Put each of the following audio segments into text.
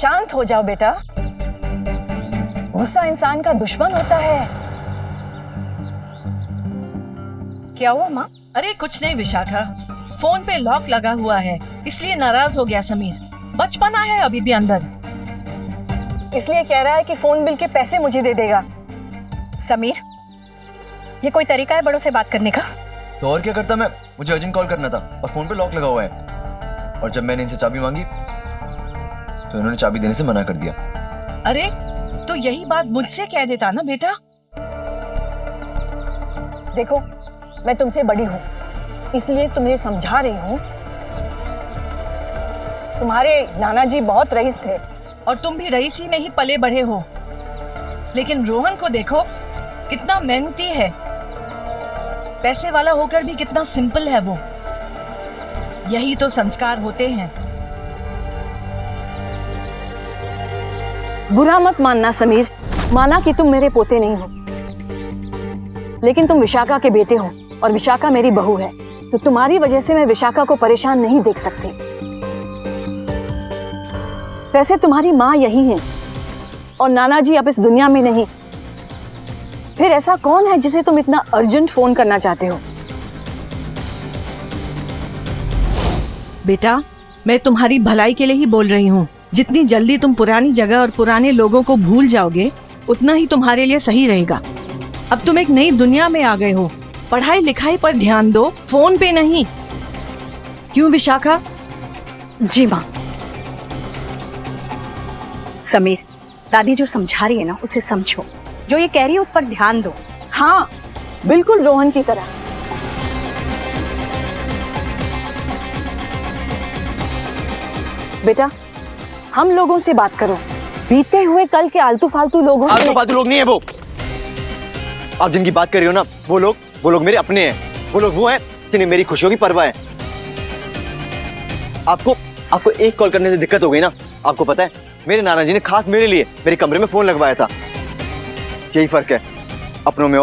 शांत हो जाओ बेटा, गुस्सा इंसान का दुश्मन होता है। क्या हुआ माँ? अरे कुछ नहीं विशाखा, फोन पे लॉक लगा हुआ है इसलिए नाराज हो गया समीर। बचपना है अभी भी अंदर, इसलिए कह रहा है कि फोन बिल के पैसे मुझे दे देगा। समीर, ये कोई तरीका है बड़ों से बात करने का? तो और क्या करता मैं, मुझे अर्जेंट कॉल करना था और फोन पे लॉक लगा हुआ है। और जब मैंने इनसे चाबी मांगी तो इन्होंने चाबी देने से मना कर दिया। अरे तो यही बात मुझसे कह देता ना बेटा। देखो, मैं तुमसे बड़ी हूँ इसलिए तुम्हें समझा रही हूँ। तुम्हारे नाना जी बहुत रईस थे और तुम भी रईसी में ही पले बढ़े हो, लेकिन रोहन को देखो कितना मेहनती है, पैसे वाला होकर भी कितना सिंपल है वो। यही तो संस्कार होते हैं। बुरा मत मानना समीर, माना कि तुम मेरे पोते नहीं हो, लेकिन तुम विशाखा के बेटे हो और विशाखा मेरी बहू है, तो तुम्हारी वजह से मैं विशाखा को परेशान नहीं देख सकती। वैसे तुम्हारी माँ यही है और नाना जी अब इस दुनिया में नहीं, फिर ऐसा कौन है जिसे तुम इतना अर्जेंट फोन करना चाहते हो? बेटा, मैं तुम्हारी भलाई के लिए ही बोल रही हूँ। जितनी जल्दी तुम पुरानी जगह और पुराने लोगों को भूल जाओगे उतना ही तुम्हारे लिए सही रहेगा। अब तुम एक नई दुनिया में आ गए हो, पढ़ाई लिखाई पर ध्यान दो, फोन पे नहीं। क्यों विशाखा? जी माँ। समीर, दादी जो समझा रही है ना उसे समझो, जो ये कह रही है उस पर ध्यान दो। हाँ, बिल्कुल रोहन की तरह। बेटा, हम लोगों से बात करो, बीते हुए कल के आलतू फालतू लोगों से। आलतू फालतू लोग नहीं है वो, आप जिनकी बात कर रही हो ना, वो लोग मेरे अपने हैं। वो लोग वो हैं जिन्हें मेरी खुशियों की परवाह है। आपको एक कॉल करने से दिक्कत हो गई ना। आपको पता है, मेरे नाना जी ने खास मेरे लिए मेरे कमरे में फोन लगवाया था। यही फर्क है अपनों में।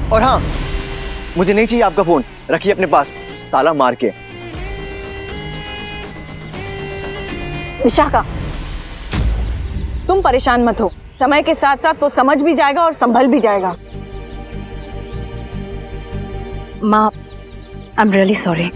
और हाँ, मुझे नहीं चाहिए आपका फोन, रखिए अपने पास ताला मार के। विशाखा, तुम परेशान मत हो, समय के साथ साथ वो समझ भी जाएगा और संभल भी जाएगा। माँ, आई एम रियली सॉरी।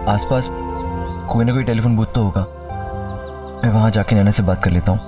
आसपास कोई ना कोई टेलीफोन बूथ तो होगा, मैं वहां जाके नैना से बात कर लेता हूँ।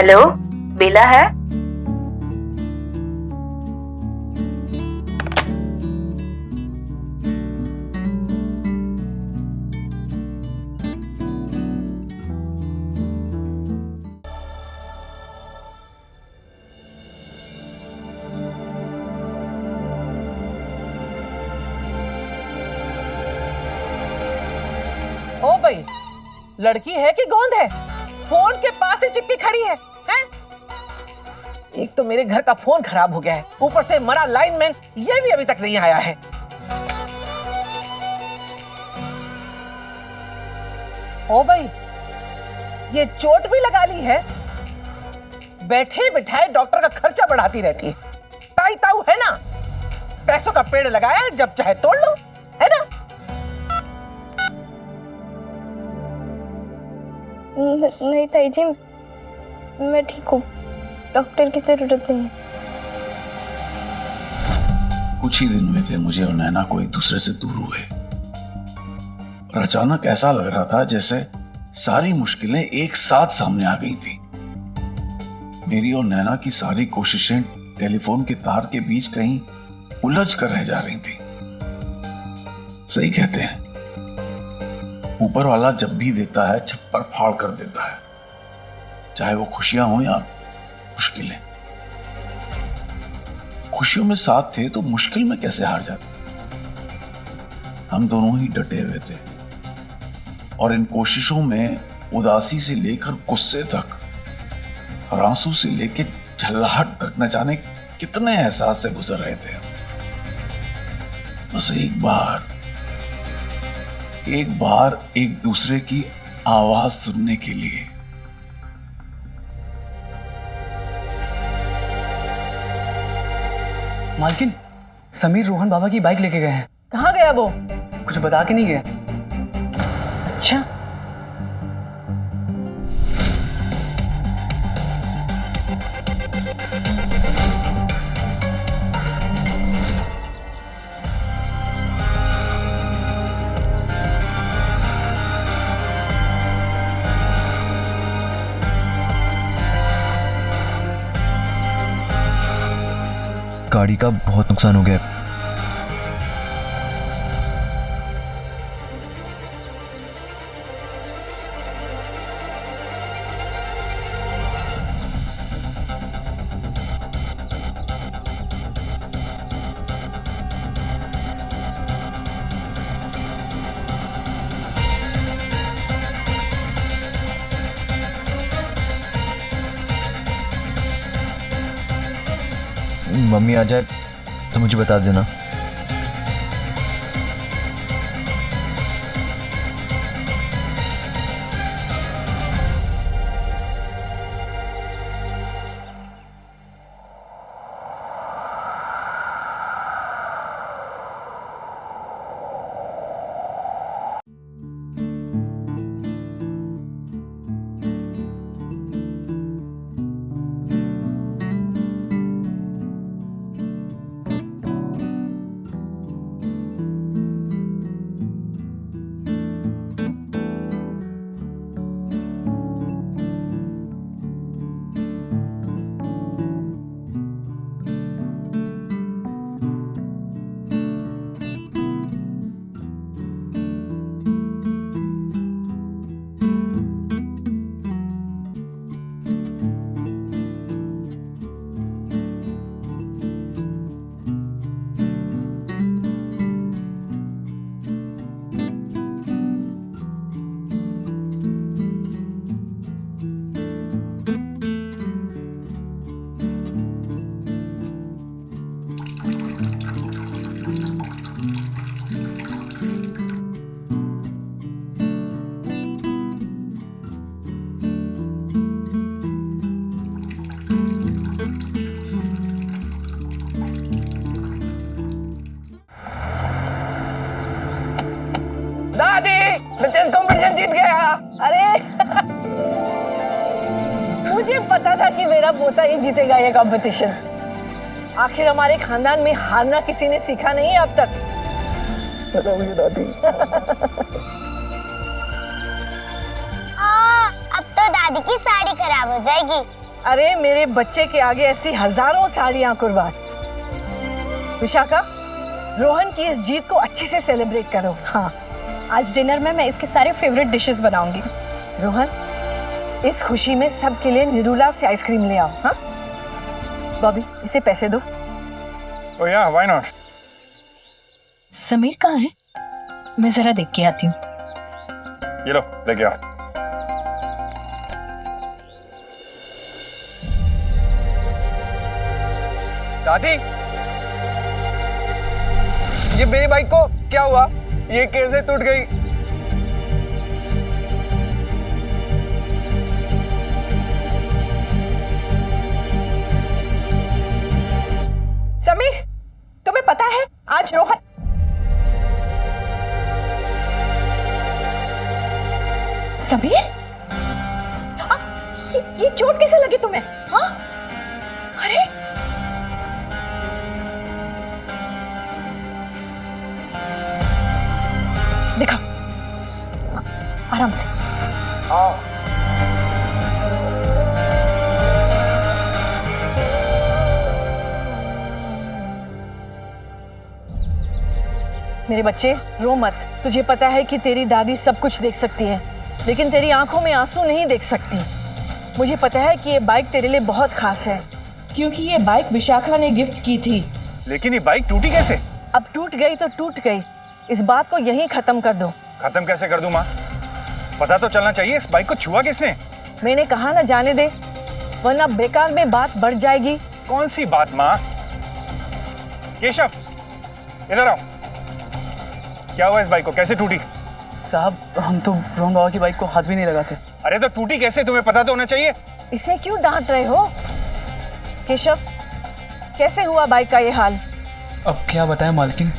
हेलो, बेला है? ओ भाई, लड़की है कि गोंद है? फोन के पास ही चिपकी खड़ी है, हैं? एक तो मेरे घर का फोन खराब हो गया है, ऊपर से मरा लाइनमैन ये भी अभी तक नहीं आया है। ओ भाई, ये चोट भी लगा ली है, बैठे बिठाए डॉक्टर का खर्चा बढ़ाती रहती है। ताई ताऊ है ना, पैसों का पेड़ लगाया है, जब चाहे तोड़ लो, है ना? नहीं ताई जी, मैं ठीक हूँ, डॉक्टर की जरूरत नहीं है। कुछ ही दिन हुए थे मुझे और नैना को एक दूसरे से दूर हुए, और अचानक ऐसा लग रहा था जैसे सारी मुश्किलें एक साथ सामने आ गई थी। मेरी और नैना की सारी कोशिशें टेलीफोन के तार के बीच कहीं उलझ कर रह जा रही थी। सही कहते हैं, ऊपर वाला जब भी देता है छप्पर फाड़ कर देता है, चाहे वो खुशियां हो या मुश्किलें। खुशियों में साथ थे तो मुश्किल में कैसे हार जाते। हम दोनों ही डटे हुए थे, और इन कोशिशों में उदासी से लेकर गुस्से तक और आंसू से लेकर झल्लाहट तक न जाने कितने एहसास से गुजर रहे थे। बस एक बार एक दूसरे की आवाज सुनने के लिए। मालकिन, समीर रोहन बाबा की बाइक लेके गए हैं। कहाँ गया वो? कुछ बता के नहीं गए। अच्छा, गाड़ी का बहुत नुकसान हो गया। मम्मी आ जाए तो मुझे बता देना। चेस कंपटीशन जीत गया। अरे मुझे पता था कि मेरा पोता ही जीतेगा ये कंपटीशन। आखिर हमारे खानदान में हारना किसी ने सीखा नहीं अब तक। पता मुझे दादी। अब तो दादी की साड़ी खराब हो जाएगी। अरे मेरे बच्चे के आगे ऐसी हजारों साड़ियां कुर्बान। विशाखा, रोहन की इस जीत को अच्छे से सेलिब्रेट करो। हाँ, आज डिनर में मैं इसके सारे फेवरेट डिशेस बनाऊंगी। रोहन, इस खुशी में सबके लिए निरूला से आइसक्रीम ले आओ। हाँ बॉबी, इसे पैसे दो। Oh yeah, why not? Sameer कहाँ है? मैं जरा देख के आती हूँ। ये लो, लेके आओ। दादी, ये मेरी बाइक को क्या हुआ? ये कैसे टूट गई? समीर, तुम्हें पता है आज रोहन समीर, ये चोट कैसे लगी तुम्हें? हाँ? अरे देखो, आराम से। मेरे बच्चे, रो मत। तुझे पता है कि तेरी दादी सब कुछ देख सकती है, लेकिन तेरी आंखों में आंसू नहीं देख सकती। मुझे पता है कि ये बाइक तेरे लिए बहुत खास है, क्योंकि ये बाइक विशाखा ने गिफ्ट की थी। लेकिन ये बाइक टूटी कैसे? अब टूट गई तो टूट गई, इस बात को यहीं खत्म कर दो। खत्म कैसे कर दूं माँ? पता तो चलना चाहिए इस बाइक को छुआ किसने? मैंने कहा ना जाने दे, वरना बेकार में बात बढ़ जाएगी। कौन सी बात माँ? केशव, इधर आओ। क्या हुआ इस बाइक को, कैसे टूटी? साहब, हम तो रोहन बाबा की बाइक को हाथ भी नहीं लगाते। अरे तो टूटी कैसे, तुम्हें पता तो होना चाहिए। इसे क्यों डांट रहे हो? केशव, कैसे हुआ बाइक का ये हाल? अब क्या बताएं मालकिन,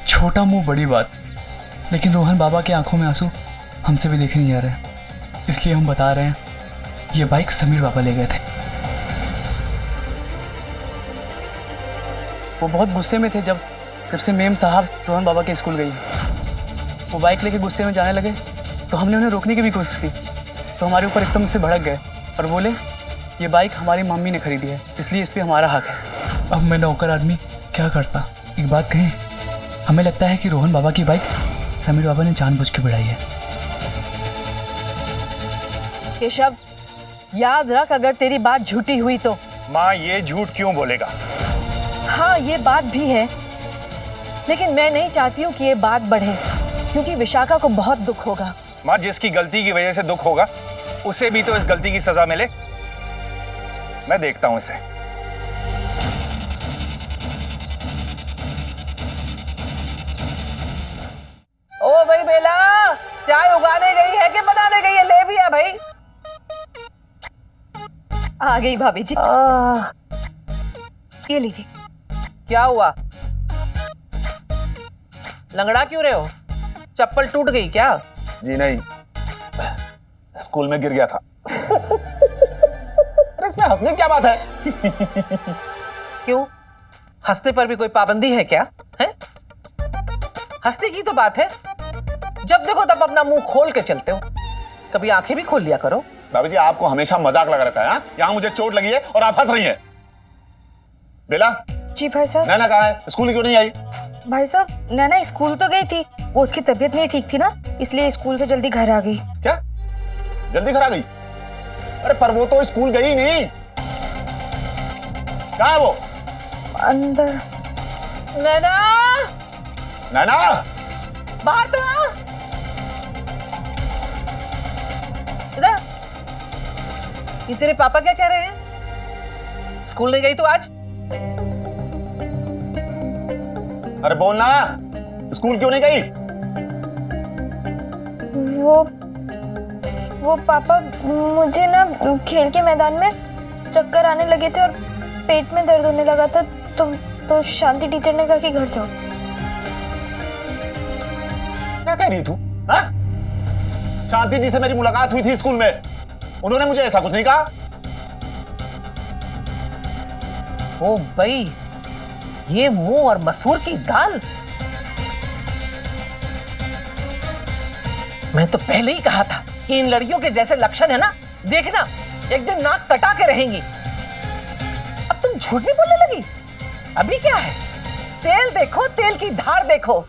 छोटा मुंह बड़ी बात, लेकिन रोहन बाबा की आंखों में आंसू हमसे भी देखे नहीं जा रहे, इसलिए हम बता रहे हैं, ये बाइक समीर बाबा ले गए थे। वो बहुत गुस्से में थे जब से मेम साहब रोहन बाबा के स्कूल गई। वो बाइक लेके गुस्से में जाने लगे तो हमने उन्हें रोकने की भी कोशिश की, तो हमारे ऊपर एकदम से भड़क गए और बोले ये बाइक हमारी मम्मी ने खरीदी है, इसलिए इस पे हमारा हक है। अब मैं नौकर आदमी क्या करता? एक बात कहें, हमें लगता है कि रोहन बाबा की बाइक समीर बाबा ने जानबूझ के बढ़ाई है। केशव, याद रख, अगर तेरी बात झूठी हुई तो। माँ, ये झूठ क्यों बोलेगा? हाँ, ये बात भी है, लेकिन मैं नहीं चाहती हूँ कि ये बात बढ़े, क्योंकि विशाखा को बहुत दुख होगा। माँ, जिसकी गलती की वजह से दुख होगा उसे भी तो इस गलती की सजा मिले। मैं देखता हूं इसे। ओ भाई बेला, चाय उगाने गई है कि बनाने गई है? ले भी आ भाई। आ गई भाभी जी। ये लीजिए। क्या हुआ? लंगड़ा क्यों रहे हो? चप्पल टूट गई क्या? जी नहीं, स्कूल में गिर गया था। अरे इसमें हंसने की क्या बात है? क्यों, हंसने पर भी कोई पाबंदी है क्या? है? हंसने की तो बात है, जब देखो तब अपना मुंह खोल के चलते हो, कभी आंखें भी खोल लिया करो। भाभी जी, आपको हमेशा मजाक लगा रहता है। हाँ? यहाँ मुझे चोट लगी है और आप हंस रही हैं। बेला। जी भाई साहब। नैना कहाँ है? स्कूल क्यों नहीं आई? भाई साहब, नैना स्कूल तो गई थी, वो उसकी तबीयत नहीं ठीक थी ना, इसलिए स्कूल से जल्दी घर आ गई। क्या? जल्दी घर आ गई? अरे पर वो तो स्कूल गई नहीं। कहाँ है वो? अंदर। नैना, नैना, बाहर तो आ। इधर। ये तेरे पापा क्या कह रहे हैं? स्कूल नहीं गई तो आज? अरे बोलना, स्कूल क्यों नहीं गई? वो पापा, मुझे ना खेल के मैदान में चक्कर आने लगे थे और पेट में दर्द होने लगा था, तो शांति टीचर ने कहा कि घर जाओ। क्या कह रही तू? हाँ? शांति जी से मेरी मुलाकात हुई थी स्कूल में, उन्होंने मुझे ऐसा कुछ नहीं कहा। ओ भाई, ये मुंह और मसूर की दाल। मैं तो पहले ही कहा था कि इन लड़कियों के जैसे लक्षण है ना, देखना एक दिन नाक कटा के रहेंगी। अब तुम झूठ भी बोलने लगी। अभी क्या है, तेल देखो, तेल की धार देखो।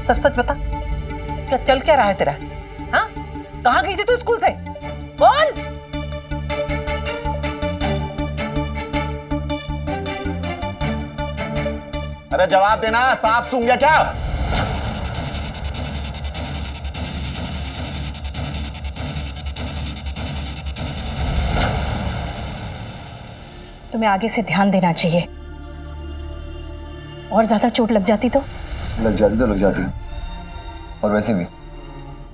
सच सच बता, क्या चल क्या रहा है तेरा? हाँ, कहाँ गई थी तू स्कूल से? बोल। अरे जवाब देना, सांप सूंघ गया क्या? तुम्हें आगे से ध्यान देना चाहिए। और ज्यादा चोट लग जाती तो लग जाती। और वैसे भी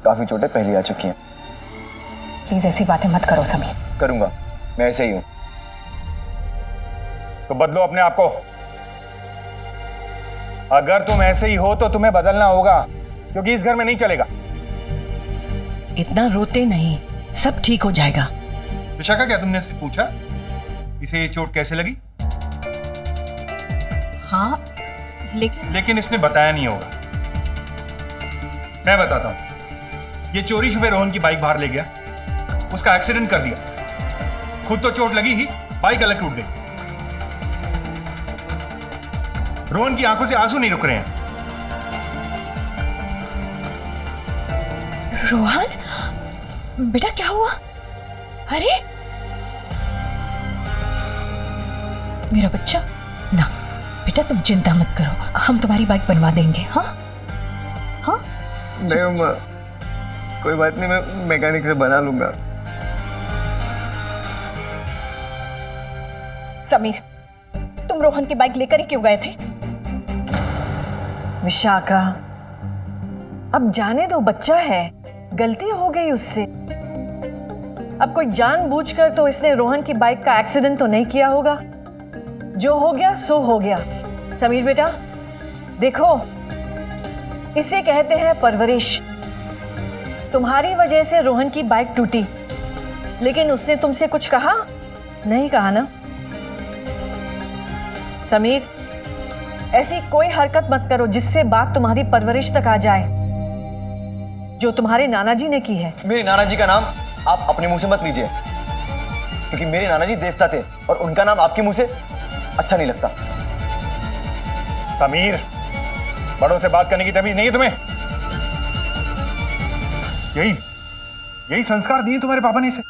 काफी चोटें पहले आ चुकी हैं। प्लीज ऐसी बातें मत करो समीर। करूंगा, मैं ऐसे ही हूं। तो बदलो अपने आप को। अगर तुम ऐसे ही हो तो तुम्हें बदलना होगा, क्योंकि इस घर में नहीं चलेगा। इतना रोते नहीं, सब ठीक हो जाएगा। विशाखा, क्या तुमने इससे पूछा इसे ये चोट कैसे लगी? हाँ, लेकिन इसने बताया नहीं होगा। मैं बताता हूं। ये चोरी छुपे रोहन की बाइक बाहर ले गया, उसका एक्सीडेंट कर दिया। खुद तो चोट लगी ही, बाइक अलग टूट गई। रोहन की आंखों से आंसू नहीं रुक रहे हैं। रोहन, बेटा क्या हुआ? अरे मेरा बच्चा, ना बेटा तुम चिंता मत करो, हम तुम्हारी बाइक बनवा देंगे। हाँ हाँ, नहीं अम्मा, कोई बात नहीं, मैं मैकेनिक से बना लूंगा। समीर, तुम रोहन की बाइक लेकर ही क्यों गए थे? विशाखा, अब जाने दो, बच्चा है, गलती हो गई उससे। अब कोई जानबूझकर तो इसने रोहन की बाइक का एक्सीडेंट तो नहीं किया होगा। जो हो गया सो हो गया। समीर बेटा देखो, इसे कहते हैं परवरिश। तुम्हारी वजह से रोहन की बाइक टूटी, लेकिन उसने तुमसे कुछ कहा नहीं? कहा ना? समीर, ऐसी कोई हरकत मत करो जिससे बात तुम्हारी परवरिश तक आ जाए, जो तुम्हारे नाना जी ने की है। मेरे नाना जी का नाम आप अपने मुंह से मत लीजिए, क्योंकि मेरे नाना जी देवता थे और उनका नाम आपके मुंह से अच्छा नहीं लगता। समीर, बड़ों से बात करने की तमीज नहीं है तुम्हें? यही संस्कार दिए तुम्हारे पापा ने इसे।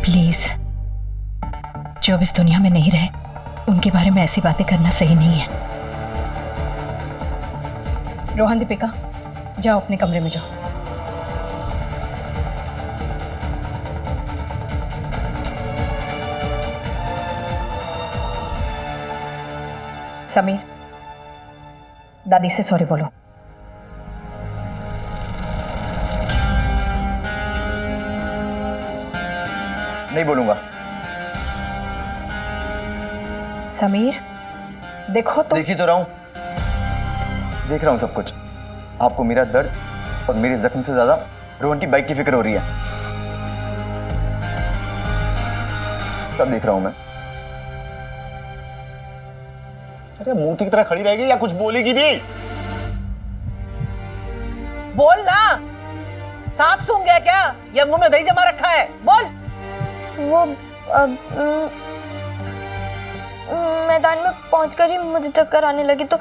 प्लीज, जो अब इस दुनिया में नहीं रहे उनके बारे में ऐसी बातें करना सही नहीं है। रोहन, दीपिका, जाओ अपने कमरे में जाओ। समीर, दादी से सॉरी बोलो। नहीं बोलूंगा। समीर देखो तो। देख ही तो रहा हूं, देख रहा हूं सब कुछ। आपको मेरा दर्द और मेरे जख्म से ज्यादा रोहन की बाइक की फिक्र हो रही है। सब देख रहा हूं मैं। अरे मूर्ति की तरह खड़ी रहेगी या कुछ बोलेगी भी? बोल ना, सांप सूंघ गया क्या या मुंह में दही जमा रखा है? बोल। वो मैदान में पहुंचकर ही मुझे चक्कर आने लगी, तो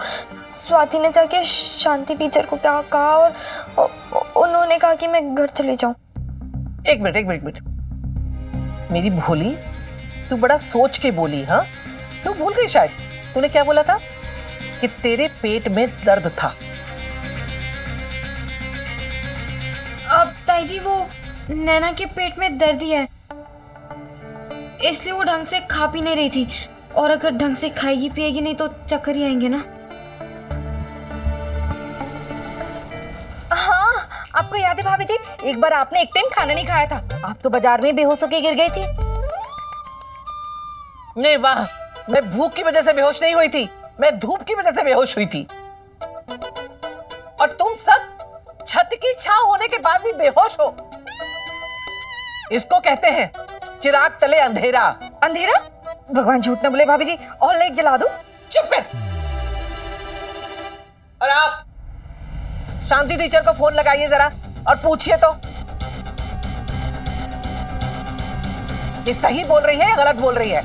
स्वाति ने जाके शांति टीचर को क्या कहा और उन्होंने कहा कि मैं घर चली जाऊं। एक मिनट, मेरी भोली, तू बड़ा सोच के बोली। हाँ, तू भूल गई शायद। तूने क्या बोला था? कि तेरे पेट में दर्द था। अब ताई जी, वो नैना के पेट में दर्द ही है, इसलिए वो ढंग से खा पी नहीं रही थी, और अगर ढंग से खाएगी पिएगी नहीं तो चक्कर ही आएंगे ना। हाँ, आपको याद है भाभी जी, एक बार आपने एक टाइम खाना नहीं खाया था, आप तो बाजार में बेहोश होकर गिर गई थी। नहीं वाह, मैं भूख की वजह से बेहोश नहीं हुई थी, मैं धूप की वजह से बेहोश हुई थी। और तुम सब छत की छांव होने के बाद भी बेहोश हो। इसको कहते हैं चिराग तले अंधेरा। अंधेरा? भगवान झूठ न बोले भाभी जी, और लाइट जला दूं? चुप कर। शांति टीचर को फोन लगाइए जरा और पूछिए तो ये सही बोल रही है या गलत बोल रही है।